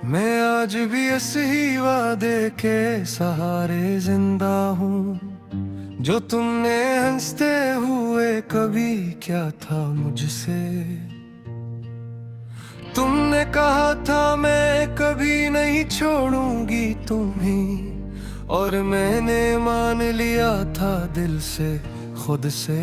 मैं आज भी इस ही वादे के सहारे जिंदा हूँ। जो तुमने हंसते हुए कभी क्या था मुझसे। तुमने कहा था मैं कभी नहीं छोड़ूंगी तुम्हें, और मैंने मान लिया था दिल से खुद से।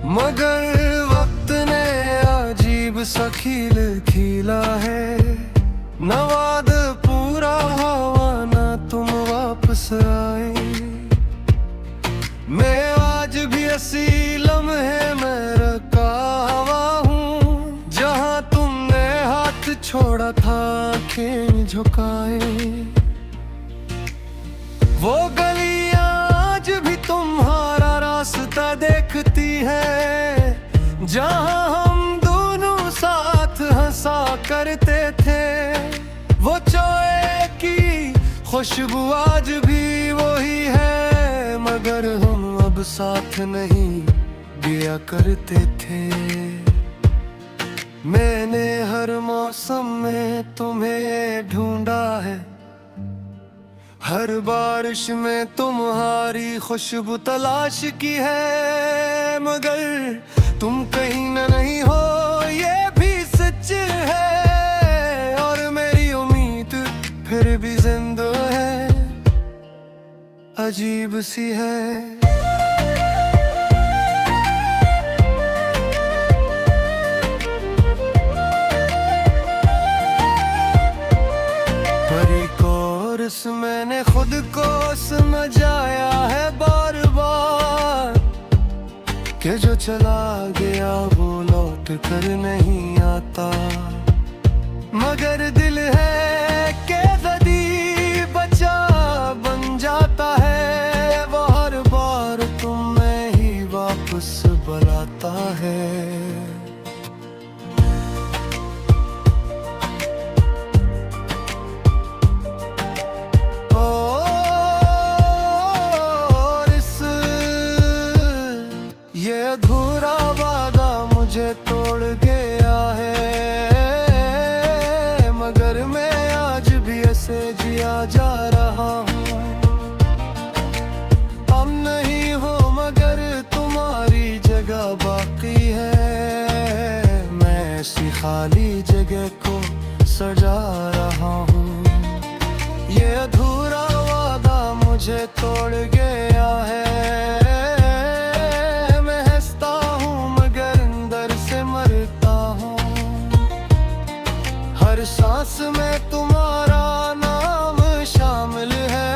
मगर वक्त ने अजीब सा खील खीला है। न वाद पूरा हुआ ना तुम वापस आए। मैं आज भी ऐसी लम्हे में रखा हुआ हूँ, जहाँ तुमने हाथ छोड़ा था आंखें झुकाए। वो गलियां आज भी तुम्हारा रास्ता देखती है, जहाँ हम दोनों साथ हंसा करते थे। वो चोए की खुशबू आज भी वही है, मगर हम अब साथ नहीं दिया करते थे। मैंने हर मौसम में तुम्हें ढूंढा है, हर बारिश में तुम्हारी खुशबू तलाश की है। मगर तुम कहीं न नहीं हो ये भी सच है, और मेरी उम्मीद फिर भी जिंदा है, अजीब सी है। मैंने खुद को समझाया है बार बार, कि जो चला गया वो लौट कर नहीं आता। मगर दिल है कि कभी बचा बन जाता है, वो हर बार तुम्हें ही वापस बुलाता है। अधूरा वादा मुझे तोड़ गया है, मगर मैं आज भी ऐसे जिया जा रहा हूँ। हम नहीं हो मगर तुम्हारी जगह बाकी है, मैं ऐसी खाली जगह को सजा रहा हूँ। ये अधूरा वादा मुझे तोड़ गया है, हर सांस में तुम्हारा नाम शामिल है,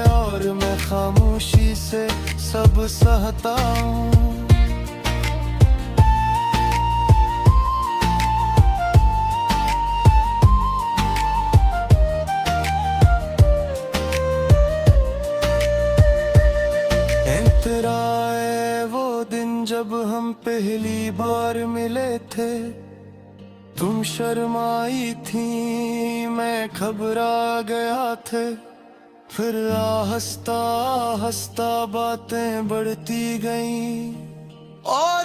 और मैं खामोशी से सब सहता हूँ। इंतराए वो दिन जब हम पहली बार मिले थे। तुम शर्माई थी, मैं घबरा गया थे। फिर हंसता हंसता बातें बढ़ती गईं, और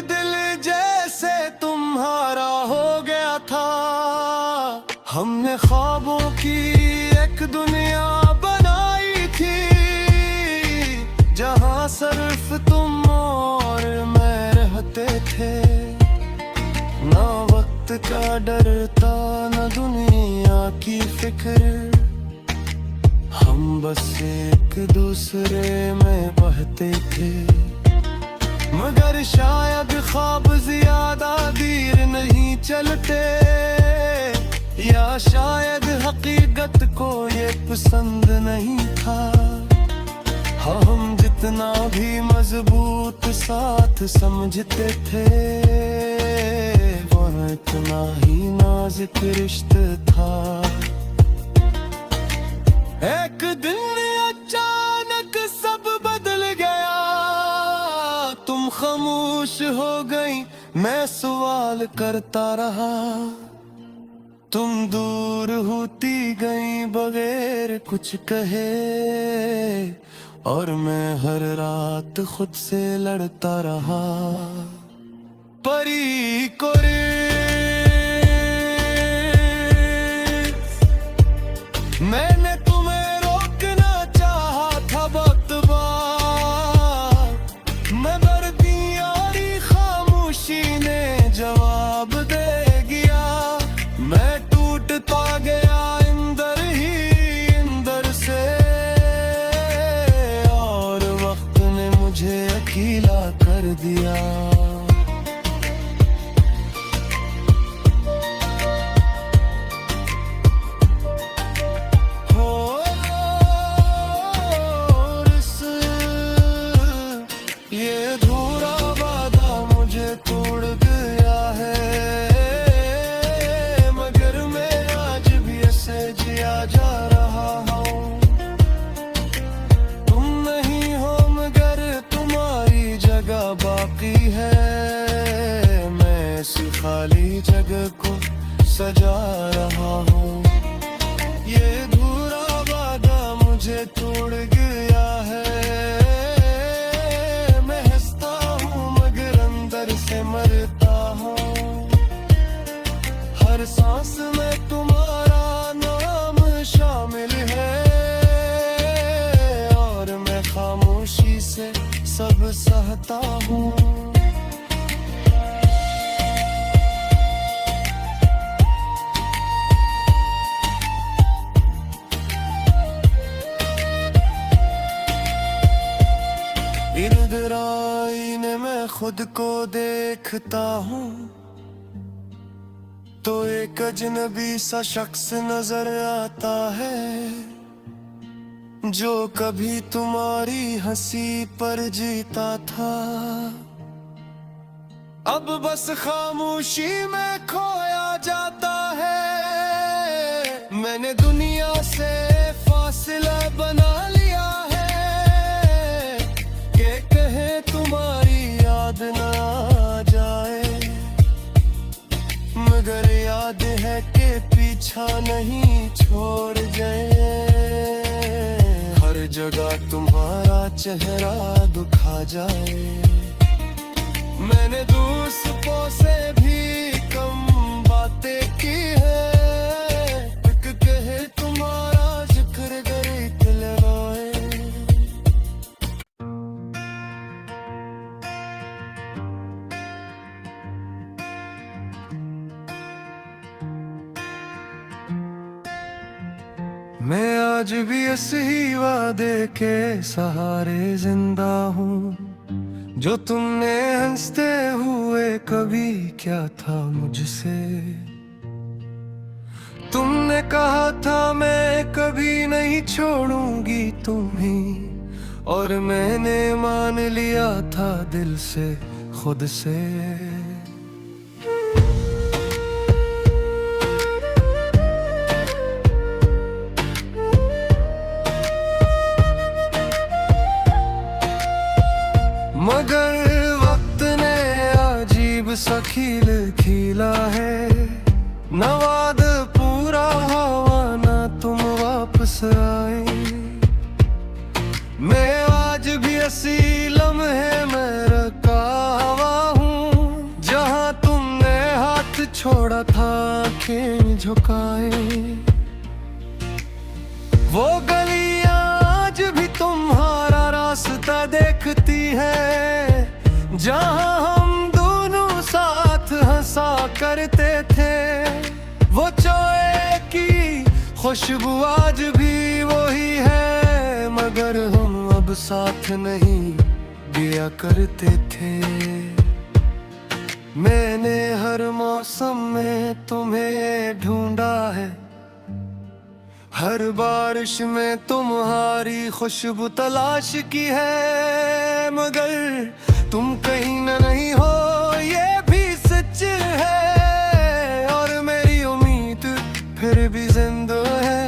दिल जैसे तुम्हारा हो गया था। हमने ख्वाबों की एक दुनिया बनाई थी, जहाँ सिर्फ तुम और मैं रहते थे। ना वक्त का डर था न दुनिया की फिक्र, हम बस एक दूसरे में बहते थे। मगर शायद ख्वाब ज्यादा देर नहीं चलते, या शायद हकीकत को ये पसंद नहीं था। हम जितना भी मजबूत साथ समझते थे, इतना ही नाजुक रिश्ता था। एक दिन अचानक सब बदल गया, तुम खामोश हो गई, मैं सवाल करता रहा। तुम दूर होती गई बगैर कुछ कहे, और मैं हर रात खुद से लड़ता रहा। परी को मैंने तुम्हें रोकना चाहा था वक्त बाद, मगर दियारी खामोशी ने जवाब दे गया। मैं टूटता गया अंदर ही अंदर से, और वक्त ने मुझे अकेला कर दिया। बाकी है मैं इस खाली जगह को सजा रहा हूँ। ये अधूरा वादा मुझे तोड़ गया है। मैं हंसता हूँ मगर अंदर से मरता हूँ। हर सांस में तुम्हारा नाम शामिल है, और मैं खामोशी से सब सहता हूँ। इर्द आईने में खुद को देखता हूँ, तो एक अजनबी सा शख्स नजर आता है, जो कभी तुम्हारी हंसी पर जीता था। अब बस खामोशी में खोया जाता है। मैंने दुनिया से फासला बना लिया है, कि कहे तुम्हारी याद ना आ जाए, मगर याद है कि पीछा नहीं छोड़ जाए। हर जगह तुम्हारा चेहरा दुखा जाए। मैंने दोस्तों से भी कम बातें की है, एक कहे तुम्हारा जिक्र करे दिल रोए। मैं आज भी ऐसे ही वादे के सहारे जिंदा हूँ, जो तुमने हंसते हुए कभी क्या था मुझसे। तुमने कहा था मैं कभी नहीं छोड़ूंगी तुम्हें, और मैंने मान लिया था दिल से खुद से। मगर वक्त ने अजीब सा खील खिला है, न वाद पूरा हुआ न तुम वापस आए। मैं आज भी ऐसी लम्हे में रखा हुआ हूँ, जहाँ तुमने हाथ छोड़ा था आंखें झुकाए। वो गलियाँ आज भी तुम्हारा रास्ता देखती है, जहाँ हम दोनों साथ हंसा करते थे। वो चोए की खुशबू आज भी वही है, मगर हम अब साथ नहीं दिया करते थे। मैंने हर मौसम में तुम्हें ढूंढा है, हर बारिश में तुम्हारी खुशबू तलाश की है, मगर तुम कहीं न नहीं हो ये भी सच है। और मेरी उम्मीद फिर भी जिंदा है,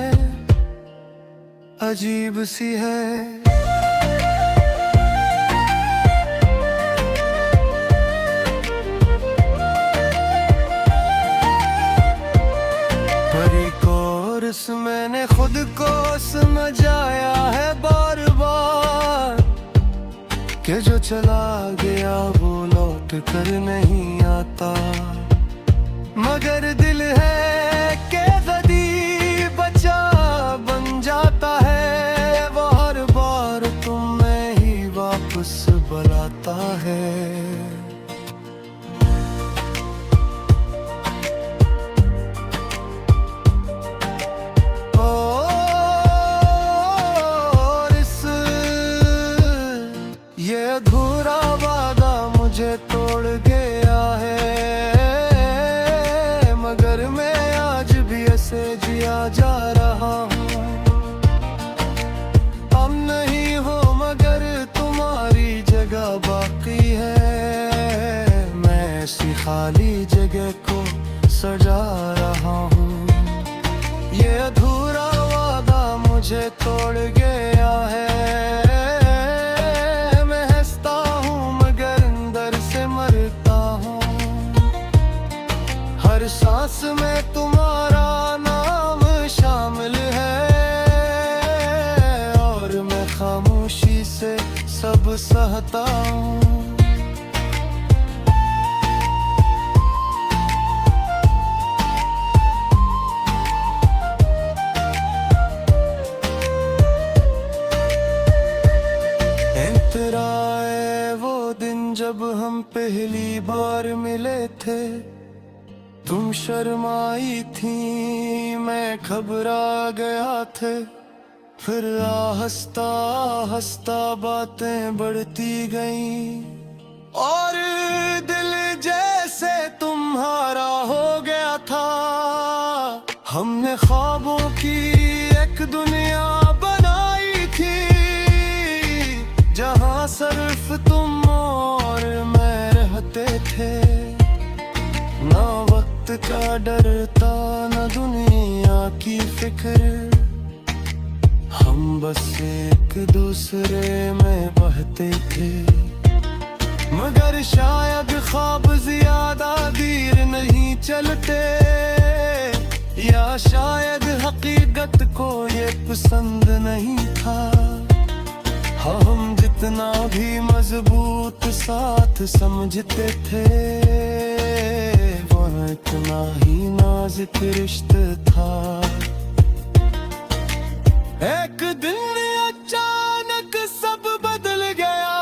अजीब सी है। कि जो चला गया वो लौट कर नहीं आता। मगर दिल है कि कदी बचा बन जाता है, वो हर बार तुम्हें ही वापस बुलाता है। ये अधूरा वादा मुझे तोड़ गया है, मगर मैं आज भी ऐसे जिया जा रहा हूँ। अब नहीं हो मगर तुम्हारी जगह बाकी है, मैं ऐसी खाली जगह को सजा रहा हूँ। ये अधूरा वादा मुझे तोड़ गया है, हर सांस में तुम्हारा नाम शामिल है, और मैं खामोशी से सब सहता हूँ। इंतराए वो दिन जब हम पहली बार मिले थे, तुम शर्माई थी मैं घबरा गया थे। फिर आहिस्ता आहिस्ता बातें बढ़ती गईं, और दिल जैसे तुम्हारा हो गया था। हमने ख्वाबों की एक दुनिया बनाई थी, जहां सिर्फ तुम और मैं रहते थे। ना वक्त का डर था ना दुनिया की फिक्र, हम बस एक दूसरे में बहते थे। मगर शायद ख्वाब ज्यादा देर नहीं चलते, या शायद हकीकत को ये पसंद नहीं था। हम जितना भी मजबूत साथ समझते थे, वो इतना ही नाजुक रिश्ता था। एक दिन अचानक सब बदल गया,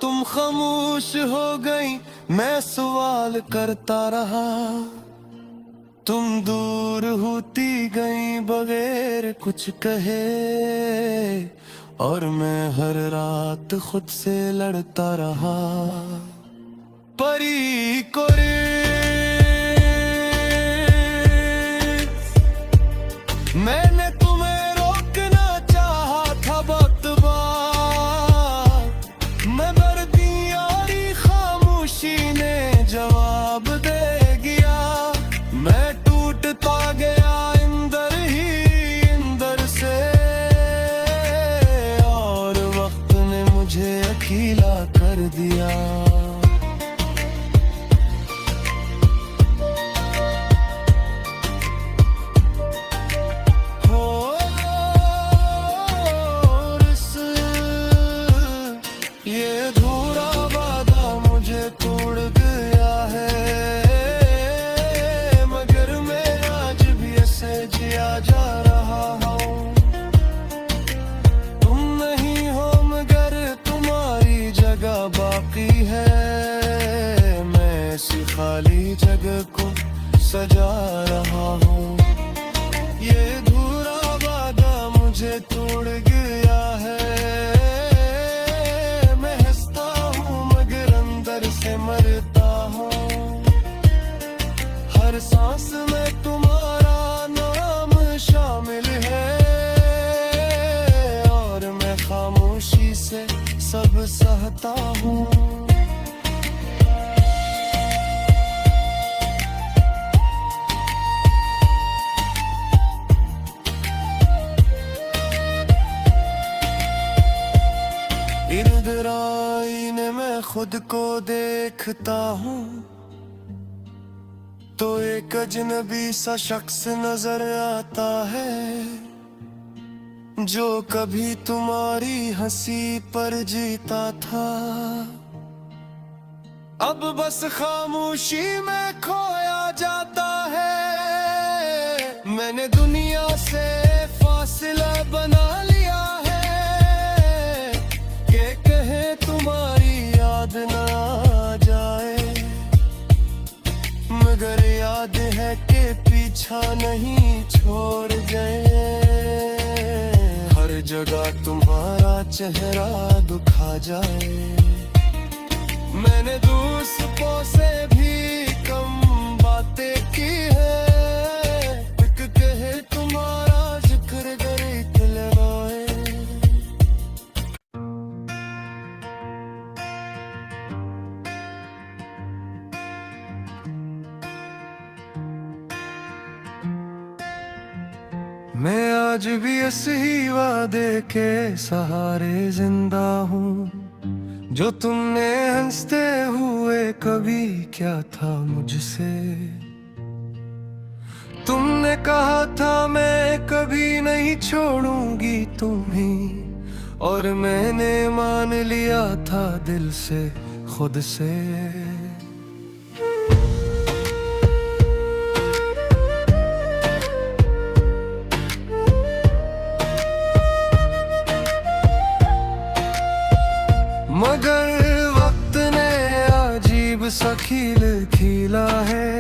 तुम खामोश हो गई, मैं सवाल करता रहा। तुम दूर होती गई बगैर कुछ कहे, और मैं हर रात खुद से लड़ता रहा। परी को मैंने तुम्हें रोकना चाहा था वक्त बाद, मगर दियारी खामोशी ने जवाब दे गया। मैं टूटता गया अंदर ही अंदर से, और वक्त ने मुझे अकेला कर दिया। खाली जगह को सजा रहा हूँ। ये अधूरा वादा मुझे तोड़ गया है, मैं हंसता हूँ मगर अंदर से मरता हूँ। हर सांस में तुम्हारा नाम शामिल है, और मैं खामोशी से सब सहता हूँ। इधर आईने में खुद को देखता हूँ, तो एक अजनबी सा शख्स नजर आता है। जो कभी तुम्हारी हंसी पर जीता था, अब बस खामोशी में खोया जाता है। मैंने दुनिया से फासला बना लिया है कि कहे तुम्हारी याद ना आ जाए, मगर याद है कि पीछा नहीं छोड़ गए। हर जगह तुम्हारा चेहरा दुखा जाए। मैंने दोस्तों से भी कम बातें की है, एक कहे तुम्हारा जिक्र करे खिलनाए। मैं आज भी इसी वादे के सहारे जिंदा हूँ, जो तुमने हंसते हुए कभी क्या था मुझसे। तुमने कहा था मैं कभी नहीं छोड़ूंगी तुम्हें, और मैंने मान लिया था दिल से खुद से। मगर वक्त ने अजीब सा खील खिला है,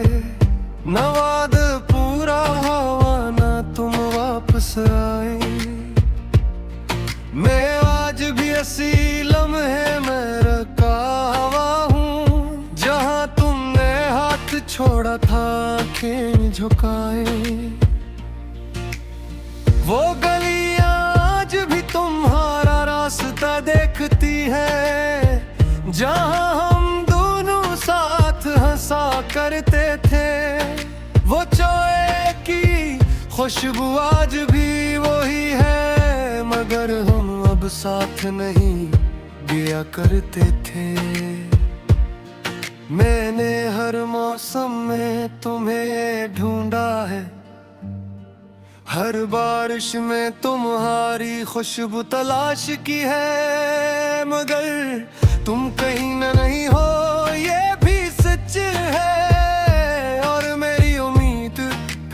न वाद पूरा हुआ न तुम वापस आए। मैं आज भी ऐसी लम्हे में रखा हुआ हूँ, जहाँ तुमने हाथ छोड़ा था आंखें झुकाए। वो गलियां आज भी तुम्हारा रास्ता देखती है, जहाँ हम दोनों साथ हंसा करते थे। वो चोए की खुशबू आज भी वही है, मगर हम अब साथ नहीं दिया करते थे। मैंने हर मौसम में तुम्हें ढूंढा है, हर बारिश में तुम्हारी खुशबू तलाश की है, मगर तुम कहीं न नहीं हो ये भी सच है। और मेरी उम्मीद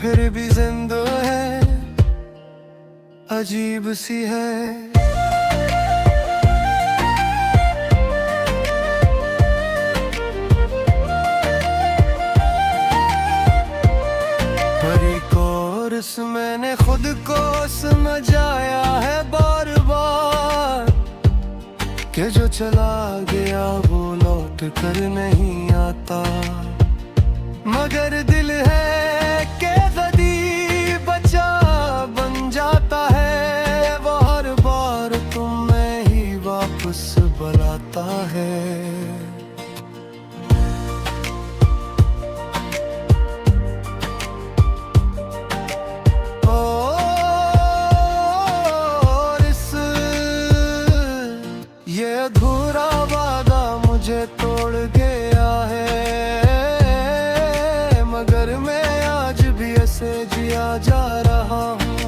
फिर भी जिंदा है, अजीब सी है। मैंने खुद को समझाया है बार बार, कि जो चला गया वो लौट कर नहीं आता। मगर दिल है कि कदी बचा बन जाता है, वो हर बार तुम्हें ही वापस बुलाता है। अधूरा वादा मुझे तोड़ गया है, मगर मैं आज भी ऐसे जिया जा रहा हूँ।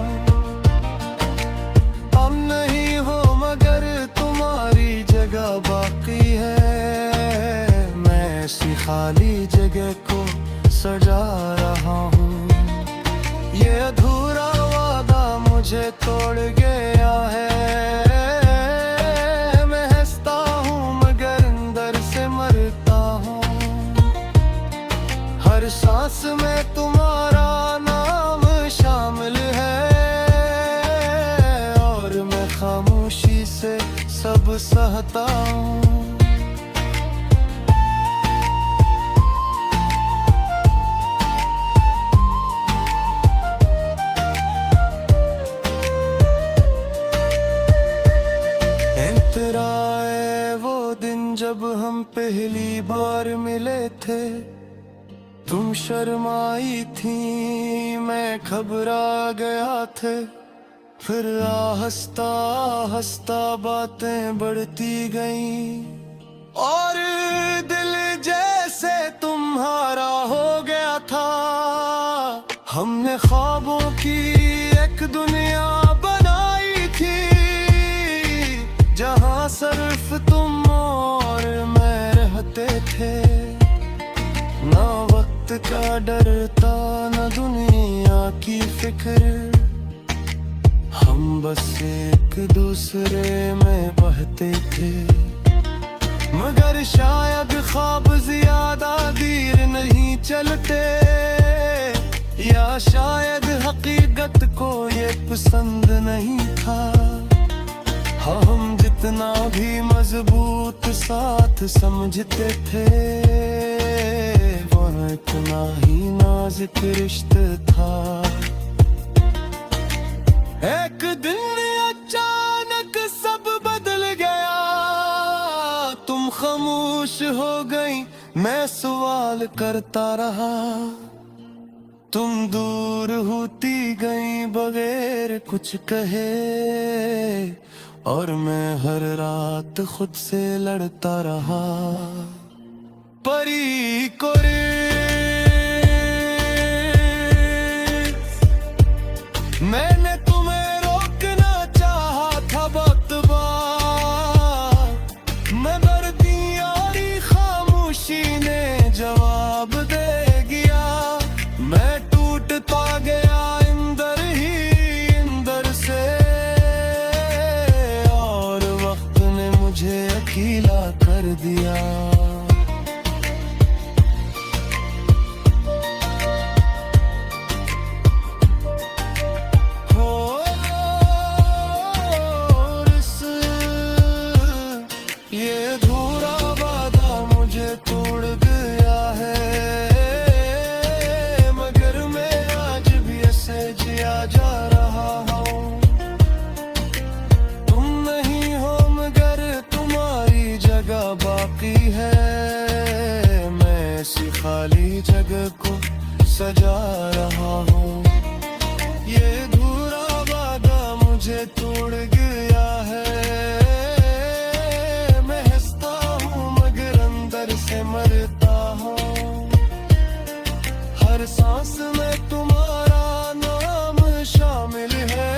अब नहीं हो मगर तुम्हारी जगह बाकी है, मैं ऐसी खाली जगह को सजा रहा हूँ। ये अधूरा वादा मुझे तोड़ गया है, हर सांस में तुम्हारा नाम शामिल है, और मैं खामोशी से सब सहता हूँ। इंतराए वो दिन जब हम पहली बार मिले थे, तुम शर्माई थी मैं घबरा गया थे। फिर हंसता हंसता बातें बढ़ती गईं, और दिल जैसे तुम्हारा हो गया था। हमने ख्वाबों की एक दुनिया बनाई जहाँ सिर्फ तुम और मैं रहते थे। ना वक्त का डर था ना दुनिया की फिक्र, हम बस एक दूसरे में बहते थे। मगर शायद ख्वाब ज्यादा देर नहीं चलते, या शायद हकीकत को ये पसंद नहीं था। हाँ, हम जितना भी मजबूत साथ समझते थे, वो इतना ही नाजुक रिश्ता था। एक दिन अचानक सब बदल गया, तुम खामोश हो गई, मैं सवाल करता रहा। तुम दूर होती गई बगैर कुछ कहे, और मैं हर रात खुद से लड़ता रहा। परी को मैंने तुम्हें रोकना चाहा था वक्त बाद, मगर दियारी खामोशी ने जवाब दे गया। मैं टूटता गया अंदर ही अंदर से, और वक्त ने मुझे अकेला कर दिया। बाकी है, मैं इसी खाली जगह को सजा रहा हूँ। ये अधूरा वादा मुझे तोड़ गया है। मैं हंसता हूँ मगर अंदर से मरता हूँ। हर सांस में तुम्हारा नाम शामिल है,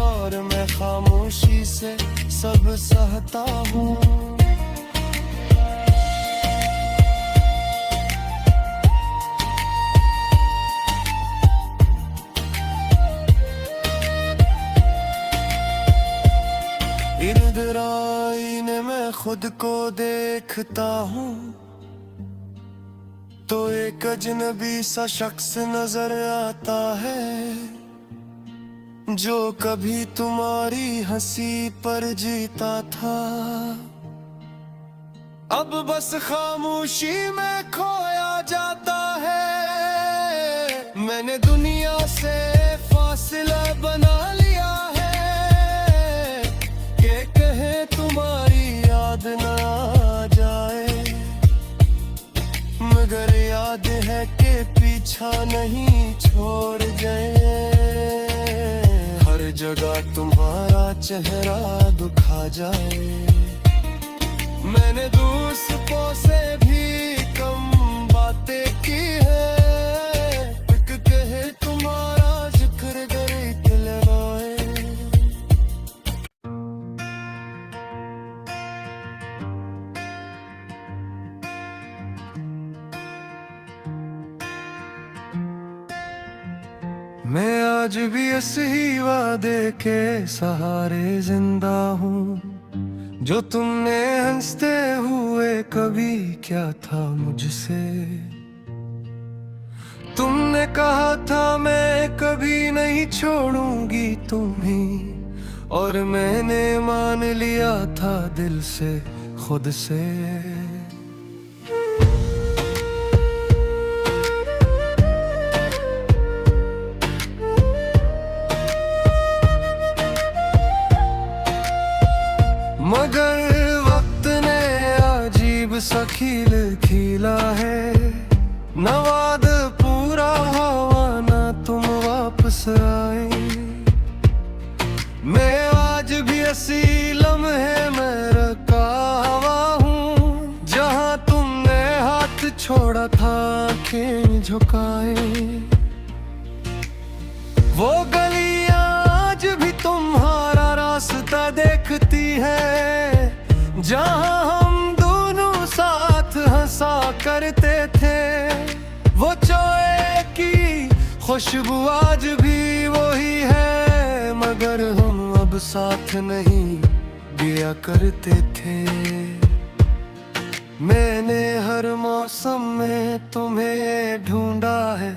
और मैं खामोशी से सब सहता हूँ। इर्द आईने में खुद को देखता हूँ, तो एक अजनबी सा शख्स नजर आता है, जो कभी तुम्हारी हंसी पर जीता था। अब बस खामोशी में खोया जाता है। मैंने दुनिया से फासला बना लिया है, कि कहे तुम्हारी याद न आ जाए, मगर याद है कि पीछा नहीं छोड़ गए। हर जगह तुम्हारा चेहरा दुखा जाए। मैंने दोस्तों से भी कम बातें की है, एक कहे तुम्हारा जिक्र करे दिल रोए। मैं आज भी ऐसे ही वादे के सहारे जिंदा हूँ, जो तुमने हंसते हुए कभी क्या था मुझसे। तुमने कहा था मैं कभी नहीं छोड़ूंगी तुम्हें, और मैंने मान लिया था दिल से खुद से। मगर वक्त ने अजीब सा खील खिला है, न वाद पूरा हुआ ना तुम वापस आए। मैं आज भी ऐसी लम्हे में रखा हुआ हूँ, जहाँ तुमने हाथ छोड़ा था आंखें झुकाए। वो गलियां आज भी तुम्हारा रास्ता देखती रहती है, जहाँ हम दोनों साथ हंसा करते थे। वो चोए की खुशबू आज भी वही है, मगर हम अब साथ नहीं दिया करते थे। मैंने हर मौसम में तुम्हें ढूंढा है,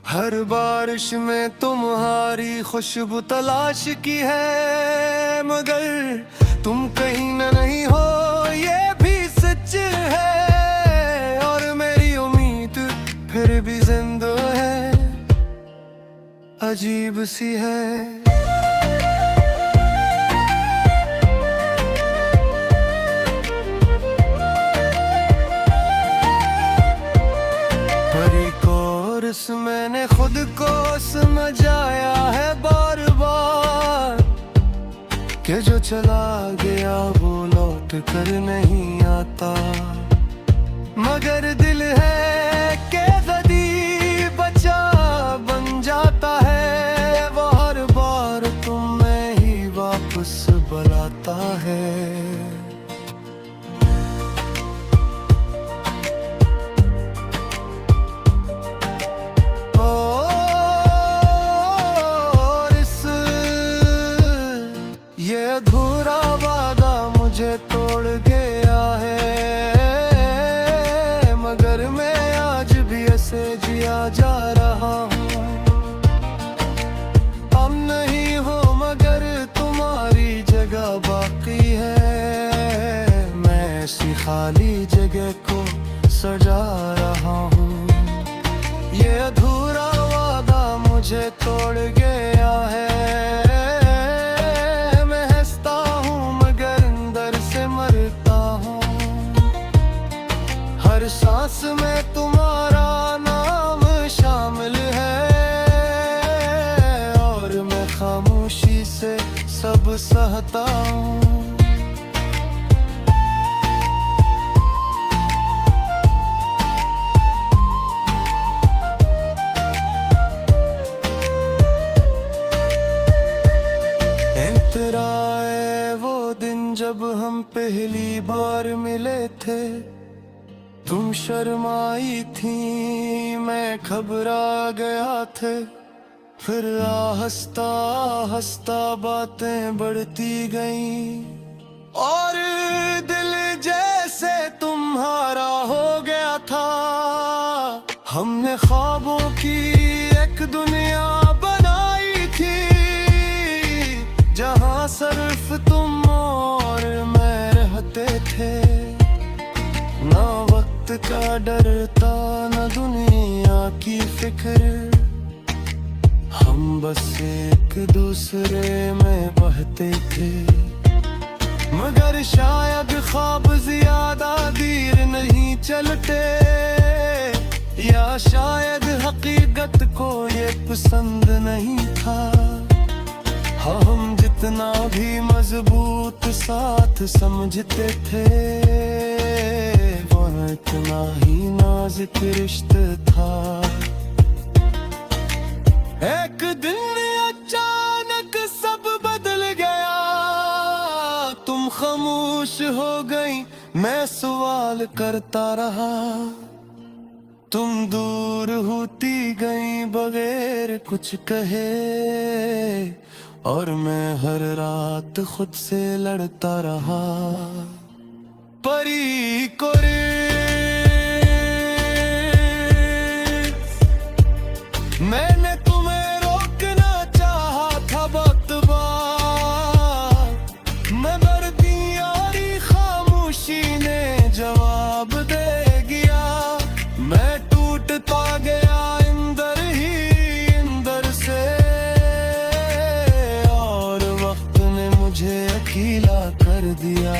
हर बारिश में तुम्हारी खुशबू तलाश की है, मगर तुम कहीं न नहीं हो ये भी सच है। और मेरी उम्मीद फिर भी जिंदा है, अजीब सी है। मैंने खुद को समझाया है बार बार, कि जो चला गया वो लौट कर नहीं आता, मगर दिल है कि कदी बचा बन जाता है। वो हर बार तुम्हें ही वापस बुलाता है। अधूरा वादा मुझे तोड़ गया है, मगर मैं आज भी ऐसे जिया जा रहा हूँ। अब नहीं हो मगर तुम्हारी जगह बाकी है, मैं ऐसी खाली जगह को सजा रहा हूँ। ये अधूरा वादा मुझे तोड़ गया है, हर सांस में तुम्हारा नाम शामिल है, और मैं खामोशी से सब सहता हूँ। इंतराए वो दिन जब हम पहली बार मिले थे, तुम शर्माई थी मैं घबरा गया थे। फिर हंसता हंसता बातें बढ़ती गईं, और दिल जैसे तुम्हारा हो गया था। हमने ख्वाबों की एक दुनिया बनाई थी, जहाँ सिर्फ तुम और मैं रहते थे। ना वक्त का डर था न दुनिया की फिक्र, हम बस एक दूसरे में बहते थे। मगर शायद ख्वाब ज्यादा देर नहीं चलते, या शायद हकीकत को ये पसंद नहीं था। हम जितना भी मजबूत साथ समझते थे, वो इतना ही नाजुक रिश्ता था। एक दिन अचानक सब बदल गया, तुम खामोश हो गई, मैं सवाल करता रहा। तुम दूर होती गई बगैर कुछ कहे, और मैं हर रात खुद से लड़ता रहा। परी को मैंने तुम्हें रोकना चाहा था वक्त बाद, मगर दियारी खामोशी ने जवाब दे गया। मैं टूटता गया अंदर ही अंदर से, और वक्त ने मुझे अकेला कर दिया।